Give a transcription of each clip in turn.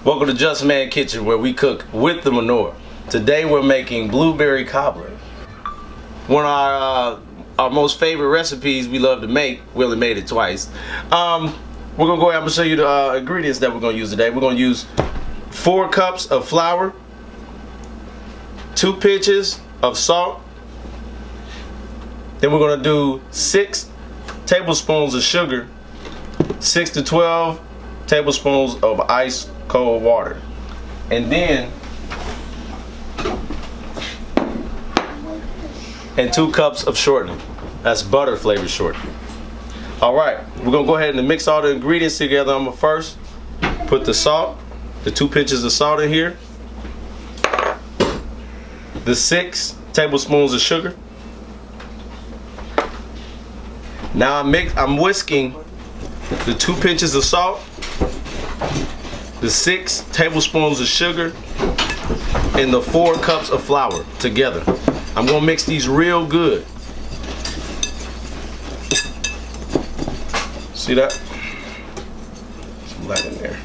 Welcome to Just Man Kitchen, where we cook with the menorah. Today we're making blueberry cobbler. One of our most favorite recipes we love to make. We only made it twice. We're gonna go ahead and show you the ingredients that we're gonna use today. We're gonna use 4 cups of flour, 2 pinches of salt. Then we're gonna do 6 tablespoons of sugar, 6 to 12 tablespoons of ice cold water, and then 2 cups of shortening. That's butter flavored shortening. Alright, we're gonna go ahead and mix all the ingredients together. I'm gonna first put the salt, the 2 pinches of salt in here, the 6 tablespoons of sugar. Now I'm whisking the 2 pinches of salt, the 6 tablespoons of sugar, and the 4 cups of flour together. I'm gonna mix these real good. See that? Some light in there.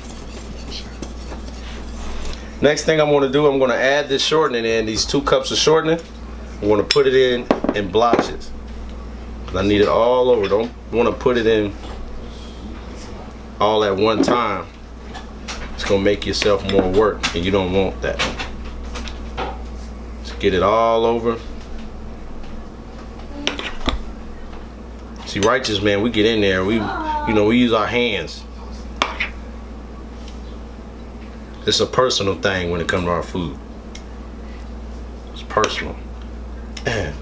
Next thing I'm gonna do, I'm gonna add this shortening in, these 2 cups of shortening. I'm gonna put it in blotches. I need it all over. Don't wanna put it in all at one time. It's gonna make yourself more work, and you don't want that. Just get it all over. See, righteous man, we get in there. We use our hands. It's a personal thing when it comes to our food. It's personal. Then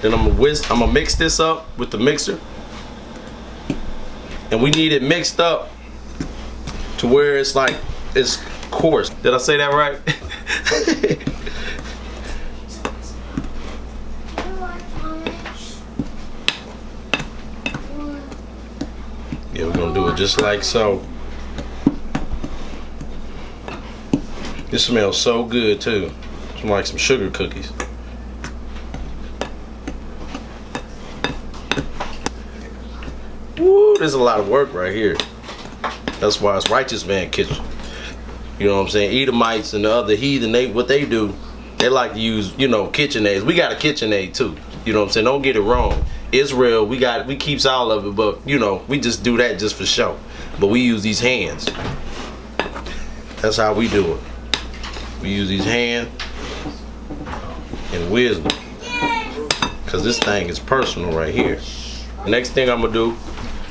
I'm gonna mix this up with the mixer, and we need it mixed up to where it's like it's coarse. Did I say that right? Yeah, we're gonna do it just like so. This smells so good too. It's like some sugar cookies. Woo, there's a lot of work right here. That's why it's Righteous Man Kitchen. You know what I'm saying? Edomites and the other heathen, what they do, they like to use, KitchenAids. We got a KitchenAid too. You know what I'm saying? Don't get it wrong. Israel, we keeps all of it, but we just do that just for show. But we use these hands. That's how we do it. We use these hands and wisdom. Cause this thing is personal right here. The next thing I'm gonna do,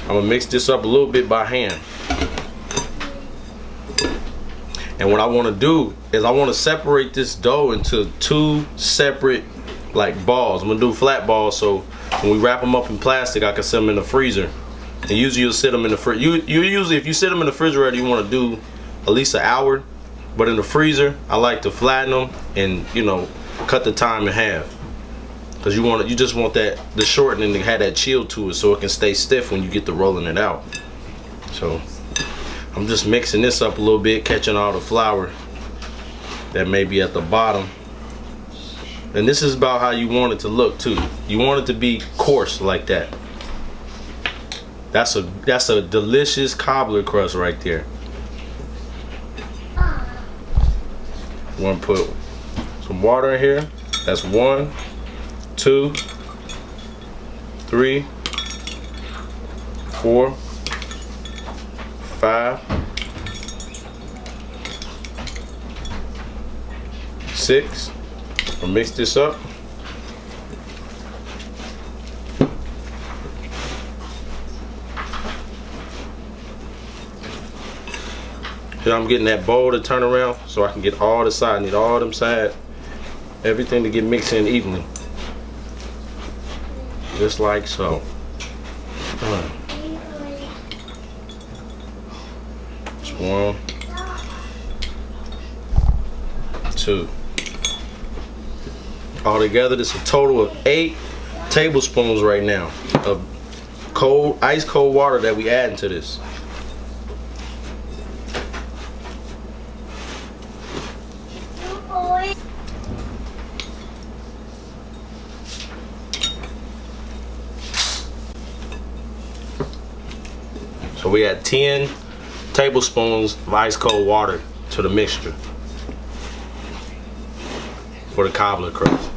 I'm gonna mix this up a little bit by hand. And what I want to do is I want to separate this dough into 2 separate like balls. I'm gonna do flat balls, so when we wrap them up in plastic, I can set them in the freezer. And usually you'll sit them in the fridge. Usually if you sit them in the refrigerator, you want to do at least an hour. But in the freezer, I like to flatten them and cut the time in half. Cause you just want the shortening to have that chill to it, so it can stay stiff when you get to rolling it out. So I'm just mixing this up a little bit, catching all the flour that may be at the bottom. And this is about how you want it to look too. You want it to be coarse like that. That's a delicious cobbler crust right there. I'm gonna put some water in here. That's 1, 2, 3, 4, 5, 6. I'll mix this up. Then I'm getting that bowl to turn around so I can get all the sides. I need all them sides, everything to get mixed in evenly. Just like so. It's 1, 2. All together, this is a total of 8 tablespoons right now of ice cold water that we add into this. So we had 10 tablespoons of ice cold water to the mixture for the cobbler crust.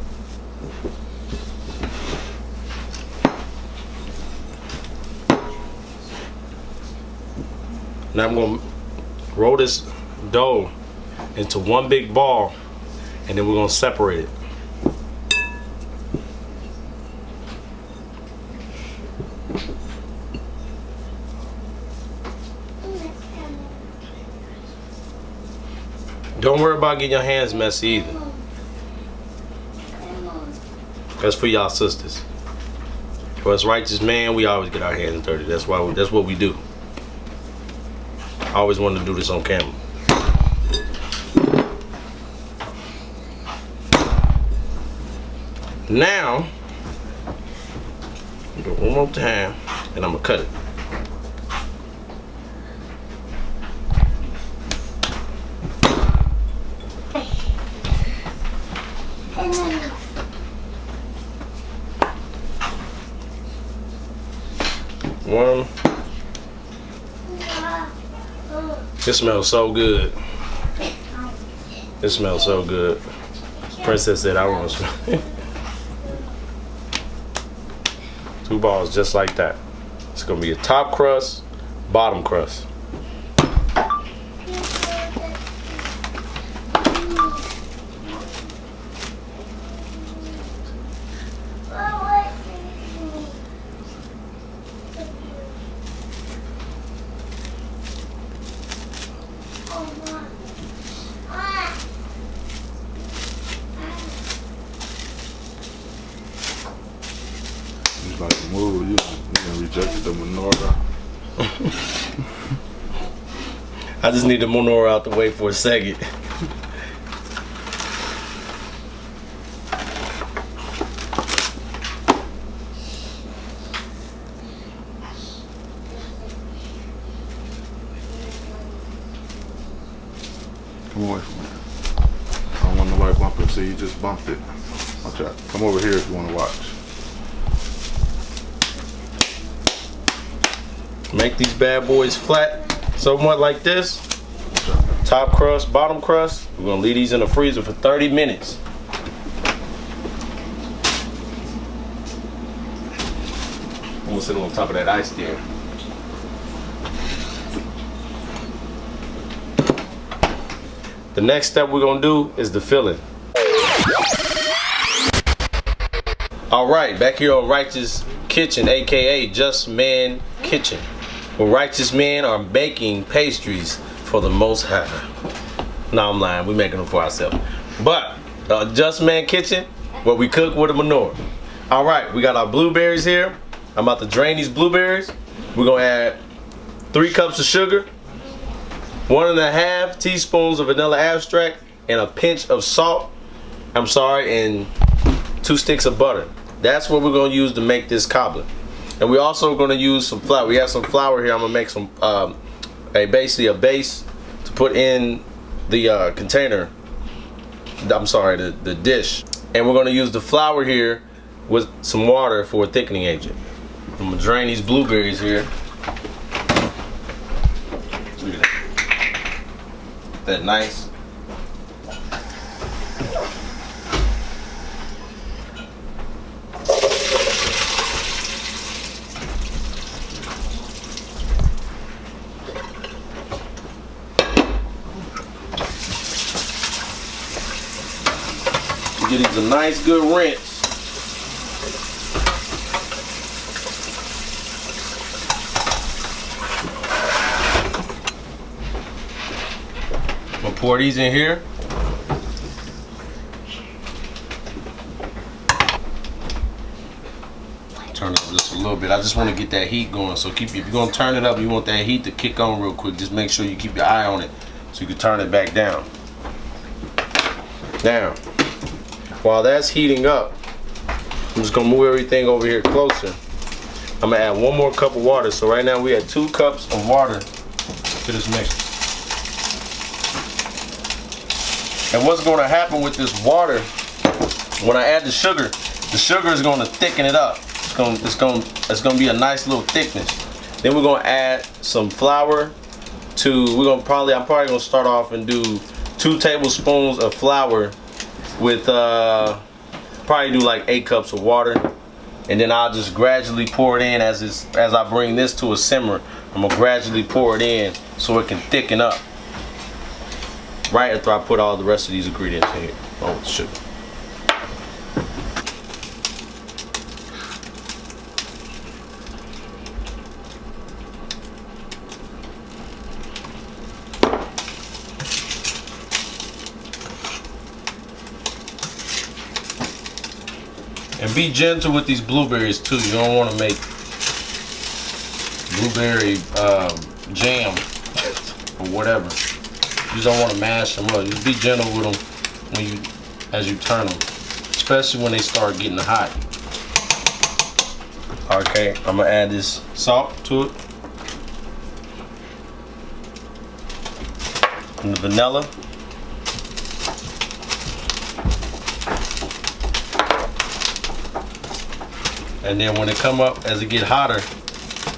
Now I'm going to roll this dough into one big ball, and then we're going to separate it. Don't worry about getting your hands messy either. That's for y'all sisters. For us righteous man, we always get our hands dirty. That's what we do. I always wanted to do this on camera. Now, do it one more time, and I'm gonna cut it. One. It smells so good. It smells so good. Princess said I want to smell. 2 balls just like that. It's gonna be a top crust, bottom crust. Like the move, you rejected the menorah. I just need the menorah out the way for a second. Come away from it. I don't want nobody bumping. See, you just bumped it. Watch out. Come over here if you want to watch. Make these bad boys flat, somewhat like this. Top crust, bottom crust. We're gonna leave these in the freezer for 30 minutes. I'm gonna sit on top of that ice there. The next step we're gonna do is the filling. All right, back here on Righteous Kitchen, aka Just Man Kitchen, where righteous men are baking pastries for the Most High. No, I'm lying. We're making them for ourselves. But Just Man Kitchen, where we cook with a menorah. All right, we got our blueberries here. I'm about to drain these blueberries. We're gonna add 3 cups of sugar, 1.5 teaspoons of vanilla extract, and a pinch of salt. And 2 sticks of butter. That's what we're gonna use to make this cobbler. And we're also gonna use some flour. We have some flour here. I'm gonna make some basically a base to put in the container. I'm sorry, the dish. And we're gonna use the flour here with some water for a thickening agent. I'm gonna drain these blueberries here. Look at that. That nice. Give these a nice good rinse. I'm gonna pour these in here. Turn it up just a little bit. I just want to get that heat going. So if you're gonna turn it up, you want that heat to kick on real quick. Just make sure you keep your eye on it so you can turn it back down. Now, while that's heating up, I'm just gonna move everything over here closer. I'm gonna add 1 more cup of water. So right now we had 2 cups of water to this mixture. And what's gonna happen with this water, when I add the sugar is gonna thicken it up. It's gonna be a nice little thickness. Then we're gonna add some flour I'm probably gonna start off and do 2 tablespoons of flour with probably do like 8 cups of water, and then I'll just gradually pour it in as I bring this to a simmer. I'm gonna gradually pour it in so it can thicken up right after I put all the rest of these ingredients in here. Oh, sugar. And be gentle with these blueberries too. You don't want to make blueberry jam or whatever. You just don't want to mash them up. Just be gentle with them as you turn them, especially when they start getting hot. Okay, I'm gonna add this salt to it and the vanilla. And then when it come up, as it get hotter,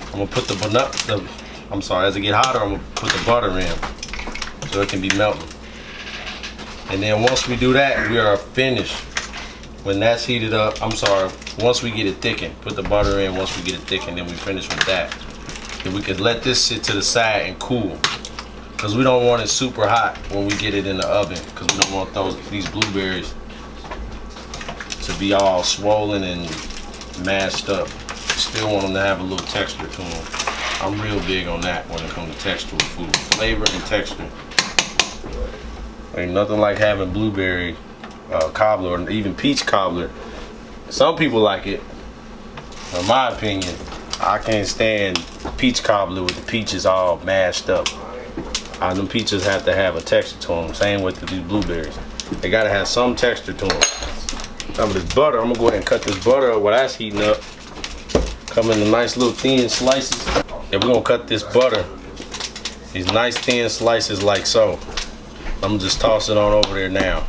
I'm gonna put as it get hotter, I'm gonna put the butter in so it can be melting. And then once we do that, we are finished. When that's heated up, once we get it thickened, put the butter in. Once we get it thickened, then we finish with that. Then we could let this sit to the side and cool, because we don't want it super hot when we get it in the oven, because we don't want these blueberries to be all swollen and mashed up. Still want them to have a little texture to them. I'm real big on that when it comes to texture with food. Flavor and texture. Ain't nothing like having blueberry cobbler or even peach cobbler. Some people like it. In my opinion, I can't stand peach cobbler with the peaches all mashed up. Them peaches have to have a texture to them. Same with these blueberries. They gotta have some texture to them. Some of this butter, I'm gonna go ahead and cut this butter up while that's heating up. Come in the nice little thin slices. And we're gonna cut this butter, these nice thin slices like so. I'm gonna just toss it on over there now.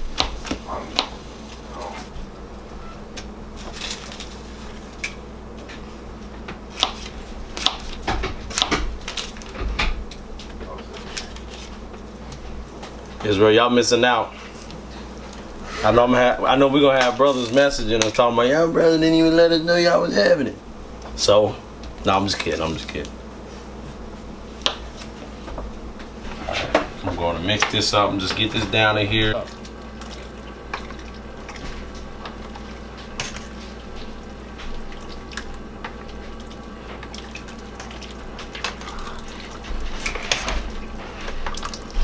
Israel, y'all missing out. I know we're gonna have brothers messaging us talking about, y'all brother didn't even let us know y'all was having it. So, no, I'm just kidding. I'm gonna mix this up and just get this down in here.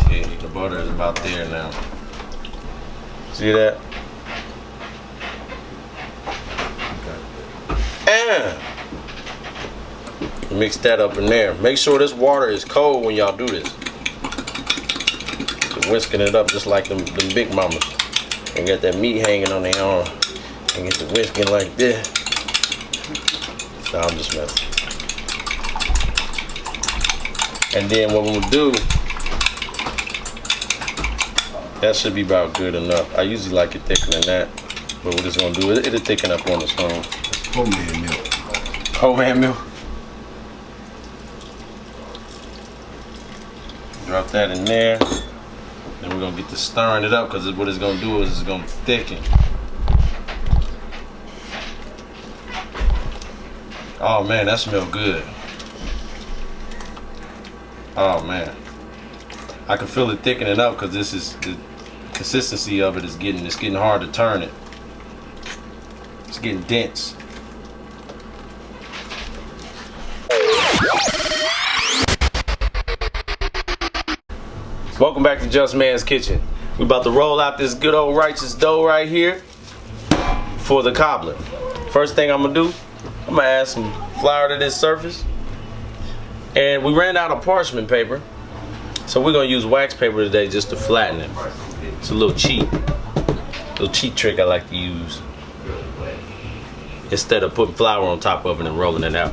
Okay, the butter is about there now. See that? And mix that up in there. Make sure this water is cold when y'all do this. You're whisking it up just like them big mamas. And get that meat hanging on their arm. And get the whisking like this. No, I'm just messing. And then what we'll do, that should be about good enough. I usually like it thicker than that. But what it's gonna do, it'll thicken up on its own. Homemade milk. Homemade milk. Drop that in there. Then we're gonna get to stirring it up, because what it's gonna do is it's gonna thicken. Oh man, that smells good. Oh man. I can feel it thickening up, because this is the consistency of it is getting hard to turn it. It's getting dense. Welcome back to Just Man's Kitchen. We're about to roll out this good old righteous dough right here for the cobbler. First thing I'm gonna do, I'm gonna add some flour to this surface. And we ran out of parchment paper, so we're gonna use wax paper today just to flatten it. It's a little cheat trick I like to use, instead of putting flour on top of it and rolling it out.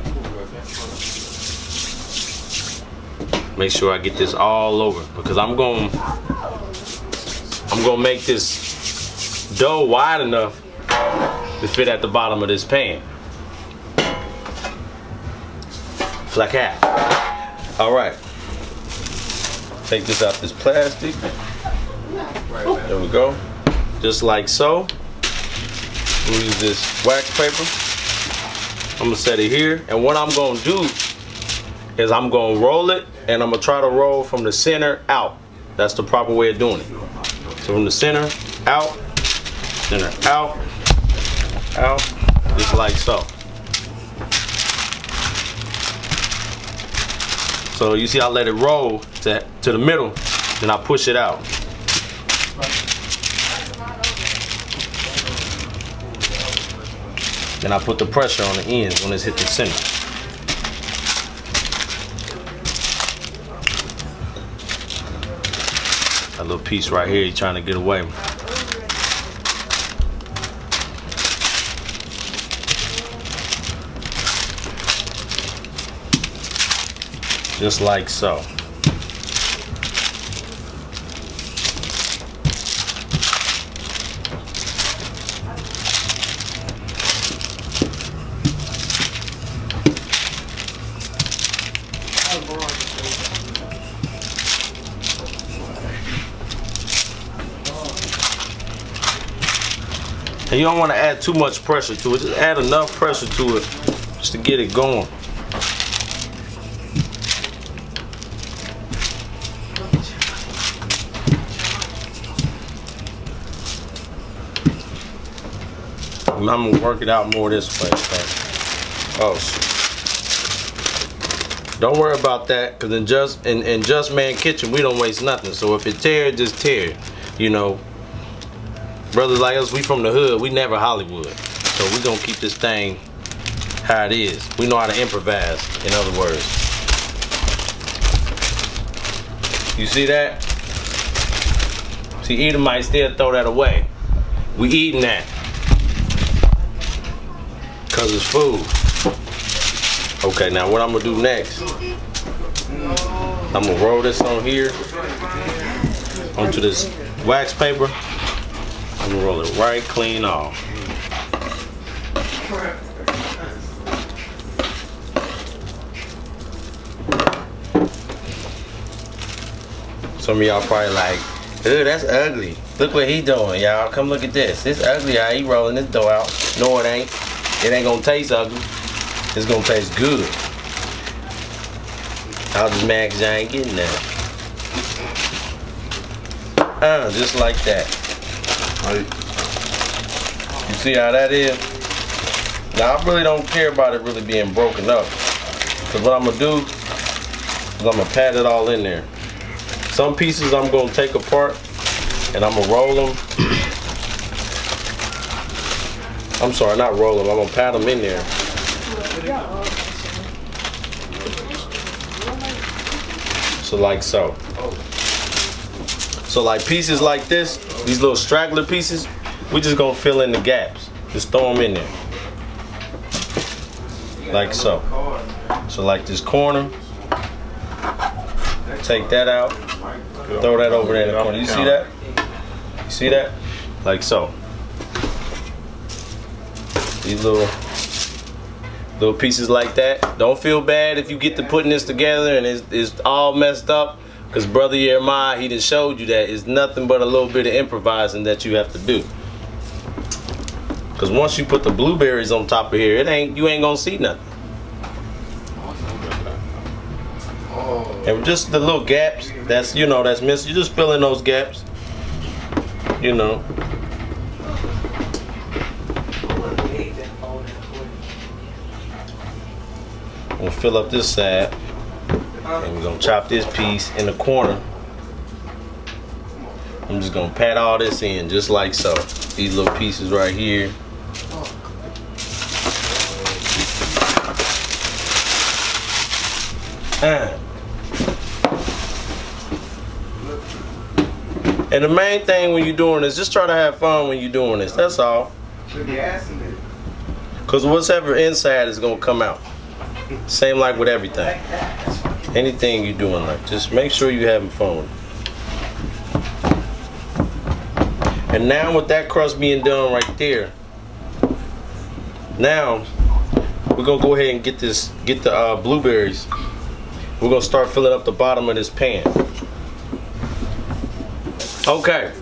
Make sure I get this all over, because I'm gonna make this dough wide enough to fit at the bottom of this pan. Like that. All right. Take this out this plastic. There we go. Just like so. We'll use this wax paper. I'm gonna set it here. And what I'm gonna do is I'm gonna roll it, and I'm gonna try to roll from the center out. That's the proper way of doing it. So from the center out, out, just like so. So you see I let it roll to the middle, then I push it out. Then I put the pressure on the ends when it's hit the center. A little piece right here, you're trying to get away. Just like so. And you don't want to add too much pressure to it. Just add enough pressure to it just to get it going. I'm gonna work it out more this way. Oh, shit. Don't worry about that, because in Just Man Kitchen, we don't waste nothing. So if it tear, just tear. You know, brothers like us, we from the hood. We never Hollywood. So we gonna keep this thing how it is. We know how to improvise, in other words. You see that? See, Edomites still throw that away. We eating that. Because it's food. Okay, now what I'm going to do next, I'm going to roll this on here onto this wax paper. I'm going to roll it right clean off. Some of y'all probably like, "Ew, that's ugly. Look what he doing, y'all. Come look at this. It's ugly how he rolling this dough out." No, it ain't. It ain't gonna taste ugly. It's gonna taste good. I'll just mad 'cause I ain't getting that. Just like that. You see how that is? Now I really don't care about it really being broken up. Cause what I'm gonna do is I'm gonna pat it all in there. Some pieces I'm gonna take apart and I'm gonna roll them. I'm sorry, not roll them. I'm gonna pat them in there. So like so. So like pieces like this, these little straggler pieces, we just gonna fill in the gaps. Just throw them in there. Like so. So like this corner, take that out, throw that over there in the corner. You see that? You see that? Like so. These little pieces like that. Don't feel bad if you get to putting this together and it's all messed up, because Brother Jeremiah, he done showed you that it's nothing but a little bit of improvising that you have to do. Because once you put the blueberries on top of here, you ain't gonna see nothing. And just the little gaps that's missing, you just fill in those gaps. You know. We'll fill up this side, and we're gonna chop this piece in the corner. I'm just gonna pat all this in just like so. These little pieces right here. And the main thing when you're doing this, just try to have fun when you're doing this. That's all. Because whatever inside is gonna come out. Same like with everything. Anything you're doing, like, just make sure you're having fun with it. And now with that crust being done right there, now we're gonna go ahead and get the blueberries. We're gonna start filling up the bottom of this pan. Okay.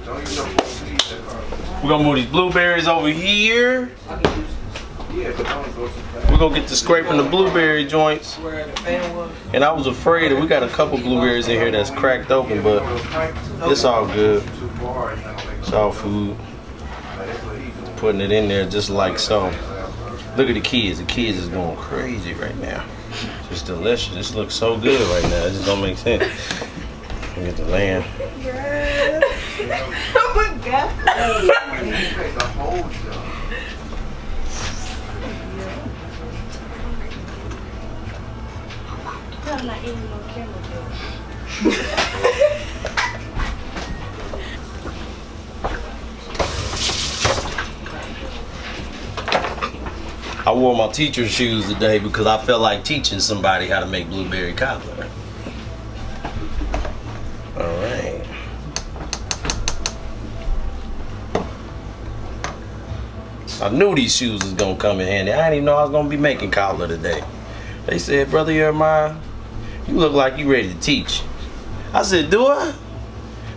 We're gonna move these blueberries over here. We're gonna get to scraping the blueberry joints. And I was afraid that we got a couple blueberries in here that's cracked open, but it's all good. It's all food. Putting it in there just like so. Look at the kids. The kids is going crazy right now. It's delicious. This looks so good right now. It just don't make sense. Look at the lamb. Oh my God. I'm not eating no camera. I wore my teacher's shoes today because I felt like teaching somebody how to make blueberry cobbler. All right. I knew these shoes was gonna come in handy. I didn't even know I was gonna be making cobbler today. They said, "Brother Jeremiah, you look like you ready to teach." I said, "Do I?"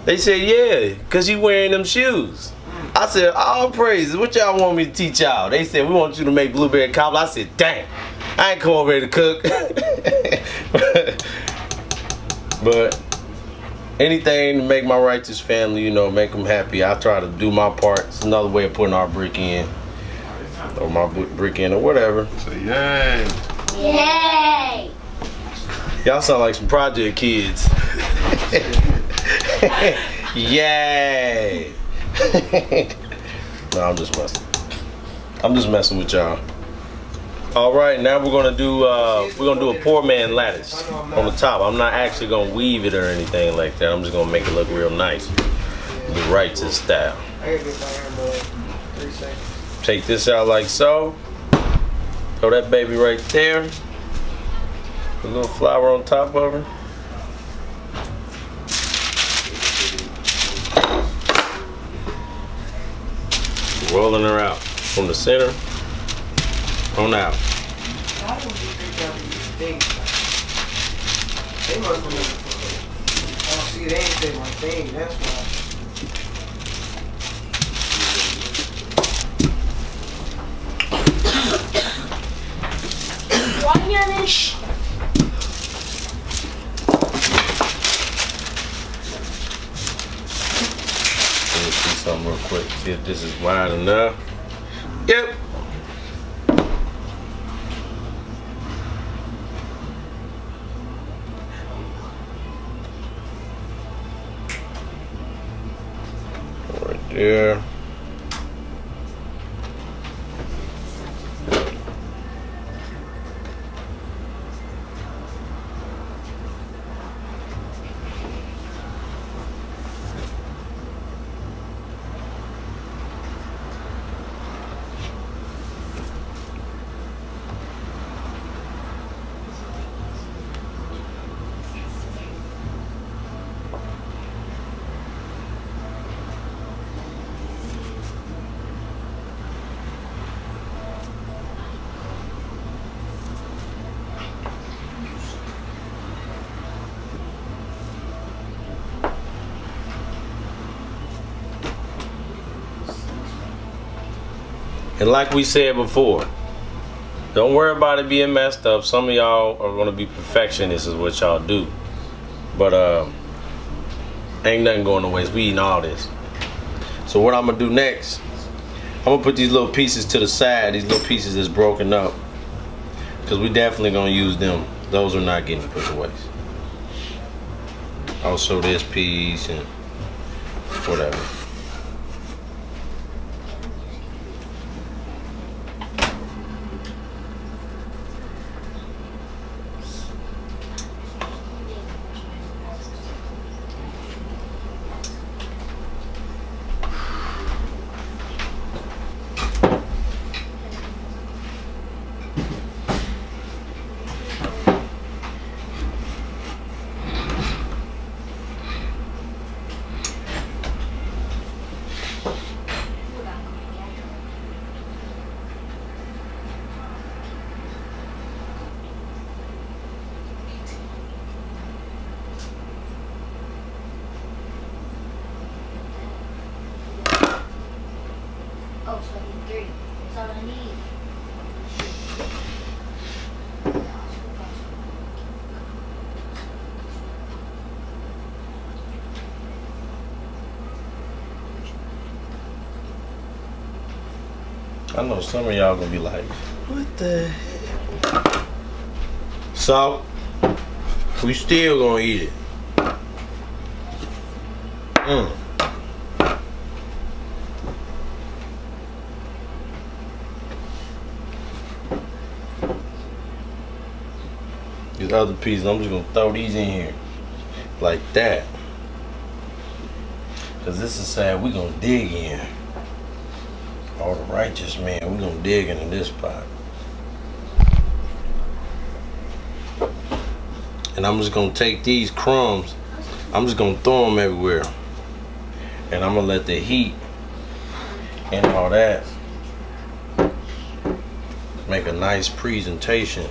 They said, "Yeah, cause you wearing them shoes." I said, "All praises. What y'all want me to teach y'all?" They said, "We want you to make blueberry cobbler." I said, "Dang, I ain't come over here to cook." But anything to make my righteous family, you know, make them happy. I try to do my part. It's another way of putting our brick in, or my brick in, or whatever. Say yay. Yay! Y'all sound like some project kids. Yay! No, I'm just messing. I'm just messing with y'all. All right, now we're gonna do a poor man lattice on the top. I'm not actually gonna weave it or anything like that. I'm just gonna make it look real nice, the righteous style. Take this out like so. Throw that baby right there. Put a little flour on top of her. Rolling her out from the center on out. Let me see something real quick. See if this is wide enough. Yep. Right there. And like we said before, don't worry about it being messed up. Some of y'all are gonna be perfectionists is what y'all do. But ain't nothing going to waste. We eating all this. So what I'm gonna do next, I'm gonna put these little pieces to the side, these little pieces that's broken up. Cause we definitely gonna use them. Those are not getting put to waste. Also this piece and whatever. 3. That's all I need. I know some of y'all gonna be like, what the heck? So, we still gonna eat it. These other pieces, I'm just gonna throw these in here. Like that. Cause this is sad, we gonna dig in. All the righteous man, we gonna dig into this pot. And I'm just gonna take these crumbs, I'm just gonna throw them everywhere. And I'm gonna let the heat and all that make a nice presentation.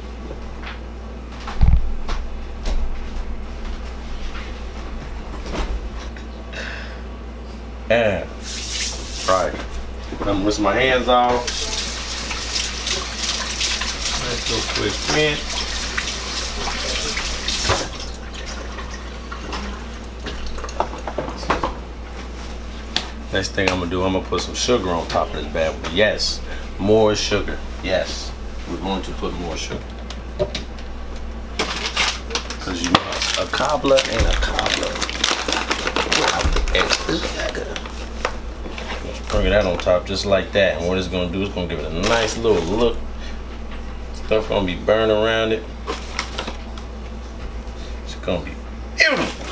And, right. I'm rinse my hands off. Nice little quick rinse. Next thing I'm gonna do, I'm gonna put some sugar on top of this bad boy. Yes, more sugar. Yes, we're going to put more sugar. Cause you know, a cobbler ain't a cobbler without the extra sugar. Sprinkle that on top just like that, and what it's gonna do is gonna give it a nice little look. Stuff gonna be burning around it. It's gonna be beautiful.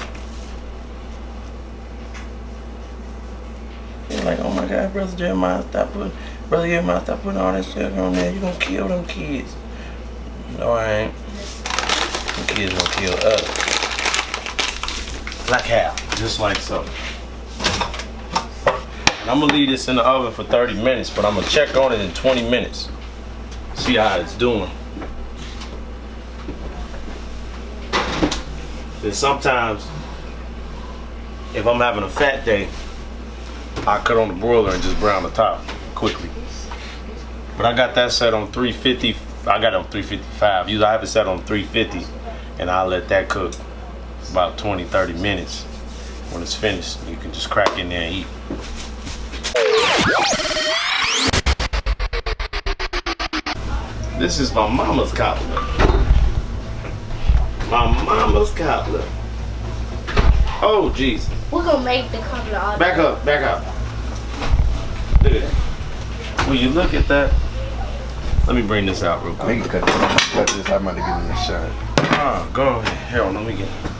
You're like, oh my God, Brother Jeremiah, stop putting all that sugar on there. You gonna kill them kids. No, I ain't. Them kids gonna kill us. Like how? Just like so. And I'm gonna leave this in the oven for 30 minutes, but I'm gonna check on it in 20 minutes. See how it's doing. Then sometimes, if I'm having a fat day, I cut on the broiler and just brown the top quickly. But I got that set on 350. I got it on 355. Usually I have it set on 350, and I'll let that cook about 20-30 minutes. When it's finished, you can just crack in there and eat. This is my mama's cobbler. My mama's cobbler. Oh, Jesus. We're gonna make the cobbler all Back up, back up. Look at that. Will you look at that? Let me bring this out real quick. I can cut this. I'm about to give him a shot. Go ahead. Hell, let me get it.